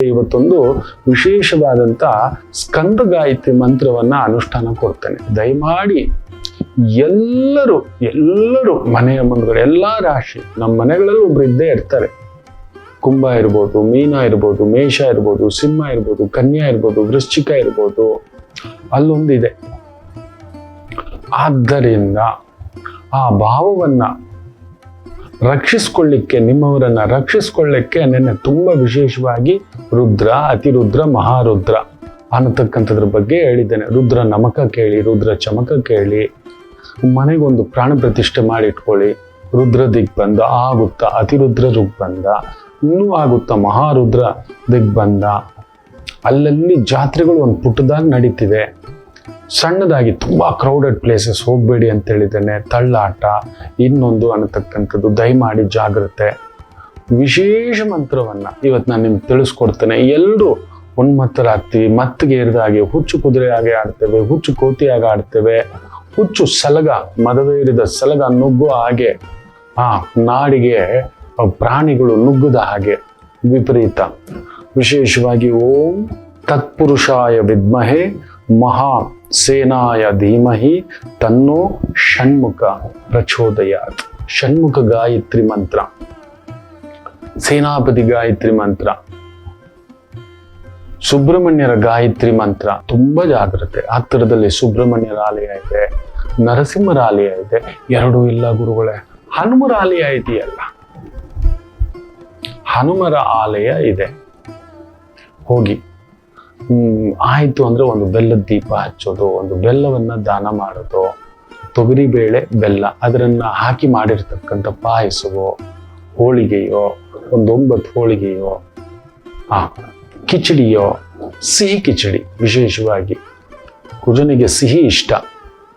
ಇವತ್ತೊಂದು ವಿಶೇಷವಾದಂತ ಸ್ಕಂದ ಗಾಯತ್ರಿ ಮಂತ್ರವನ್ನ ಅನುಷ್ಠಾನ ಕೊಡ್ತೇನೆ. ದಯಮಾಡಿ ಎಲ್ಲರೂ ಮನೆಯ ಮುಂದ್ಗಡೆ ಎಲ್ಲಾ ರಾಶಿ, ನಮ್ಮ ಮನೆಗಳಲ್ಲಿ ಒಬ್ರು ಇದ್ದೇ ಇರ್ತಾರೆ. ಕುಂಭ ಇರ್ಬೋದು, ಮೀನ ಇರ್ಬೋದು, ಮೇಷ ಇರ್ಬೋದು, ಸಿಂಹ ಇರ್ಬೋದು, ಕನ್ಯಾ ಇರ್ಬೋದು, ವೃಶ್ಚಿಕ ಇರ್ಬೋದು, ಅಲ್ಲೊಂದಿದೆ. ಆದ್ದರಿಂದ ಆ ಭಾವವನ್ನ ರಕ್ಷಿಸ್ಕೊಳ್ಳಿಕ್ಕೆ, ನಿಮ್ಮವರನ್ನ ರಕ್ಷಿಸ್ಕೊಳ್ಳಿಕ್ಕೆ ನೆನ್ನೆ ತುಂಬಾ ವಿಶೇಷವಾಗಿ ರುದ್ರ, ಅತಿರುದ್ರ, ಮಹಾರುದ್ರ ಅನ್ನತಕ್ಕಂಥದ್ರ ಬಗ್ಗೆ ಹೇಳಿದ್ದೇನೆ. ರುದ್ರ ನಮಕ ಕೇಳಿ, ರುದ್ರ ಚಮಕ ಕೇಳಿ, ಮನೆಗೊಂದು ಪ್ರಾಣ ಪ್ರತಿಷ್ಠೆ ಮಾಡಿಟ್ಕೊಳ್ಳಿ. ರುದ್ರ ದಿಗ್ಬಂಧ ಆಗುತ್ತಾ, ಅತಿರುದ್ರ ಋಗ್ಬಂಧ ಇನ್ನೂ ಆಗುತ್ತಾ, ಮಹಾರುದ್ರ ದಿಗ್ಬಂಧ. ಅಲ್ಲಲ್ಲಿ ಜಾತ್ರೆಗಳು ಒಂದು ಪುಟ್ಟದಾಗಿ ನಡೀತಿದೆ. ಸಣ್ಣದಾಗಿ ತುಂಬಾ ಕ್ರೌಡೆಡ್ ಪ್ಲೇಸಸ್ ಹೋಗಬೇಡಿ ಅಂತ ಹೇಳಿದ್ದೇನೆ. ತಳ್ಳಾಟ ಇನ್ನೊಂದು ಅನ್ನತಕ್ಕಂಥದ್ದು, ದಯಮಾಡಿ ಜಾಗ್ರತೆ. ವಿಶೇಷ ಮಂತ್ರವನ್ನ ಇವತ್ತು ನಾನು ನಿಮ್ಗೆ ತಿಳಿಸ್ಕೊಡ್ತೇನೆ. ಎಲ್ಲರೂ ಉನ್ಮತ್ತರಾಗ್ತೀವಿ, ಮತ್ತಿಗೆ ಏರಿದಾಗೆ ಹುಚ್ಚು ಕುದುರೆ ಹಾಗೆ ಆಡ್ತೇವೆ, ಹುಚ್ಚು ಕೋತಿಯಾಗಿ ಆಡ್ತೇವೆ, ಹುಚ್ಚು ಸಲಗ, ಮದವೇರಿದ ಸಲಗ ನುಗ್ಗುವ ಹಾಗೆ, ನಾಡಿಗೆ ಪ್ರಾಣಿಗಳು ನುಗ್ಗದ ಹಾಗೆ ವಿಪರೀತ. ವಿಶೇಷವಾಗಿ ಓಂ ತತ್ಪುರುಷಾಯ ವಿದ್ಮಹೆ ಮಹಾ ಸೇನಾಯ ಧೀಮಹಿ ತನ್ನೋ ಷಣ್ಮುಖ ಪ್ರಚೋದಯಾತ್. ಷಣ್ಮುಖ ಗಾಯತ್ರಿ ಮಂತ್ರ, ಸೇನಾಪತಿ ಗಾಯತ್ರಿ ಮಂತ್ರ, ಸುಬ್ರಹ್ಮಣ್ಯರ ಗಾಯತ್ರಿ ಮಂತ್ರ. ತುಂಬಾ ಜಾಗ್ರತೆ. ಹತ್ತಿರದಲ್ಲಿ ಸುಬ್ರಹ್ಮಣ್ಯರ ಆಲಯ ಇದೆ, ನರಸಿಂಹರ ಆಲಯ ಇದೆ. ಎರಡೂ ಇಲ್ಲ ಗುರುಗಳೇ, ಹನುಮರ ಆಲಯ ಇದೆಯಲ್ಲ, ಹನುಮರ ಆಲಯ ಇದೆ, ಹೋಗಿ. ಆಯ್ತು ಅಂದ್ರೆ ಒಂದು ಬೆಲ್ಲದ ದೀಪ ಹಚ್ಚೋದು, ಒಂದು ಬೆಲ್ಲವನ್ನ ದಾನ ಮಾಡೋದು, ತೊಗರಿ ಬೇಳೆ ಬೆಲ್ಲ ಅದರನ್ನ ಹಾಕಿ ಮಾಡಿರ್ತಕ್ಕಂಥ ಪಾಯಸವೋ, ಹೋಳಿಗೆಯೋ, ಒಂದು 9 ಹೋಳಿಗೆಯೋ, ಕಿಚಡಿಯೋ, ಸಿಹಿ ಕಿಚಡಿ. ವಿಶೇಷವಾಗಿ ಕುಜನಿಗೆ ಸಿಹಿ ಇಷ್ಟ.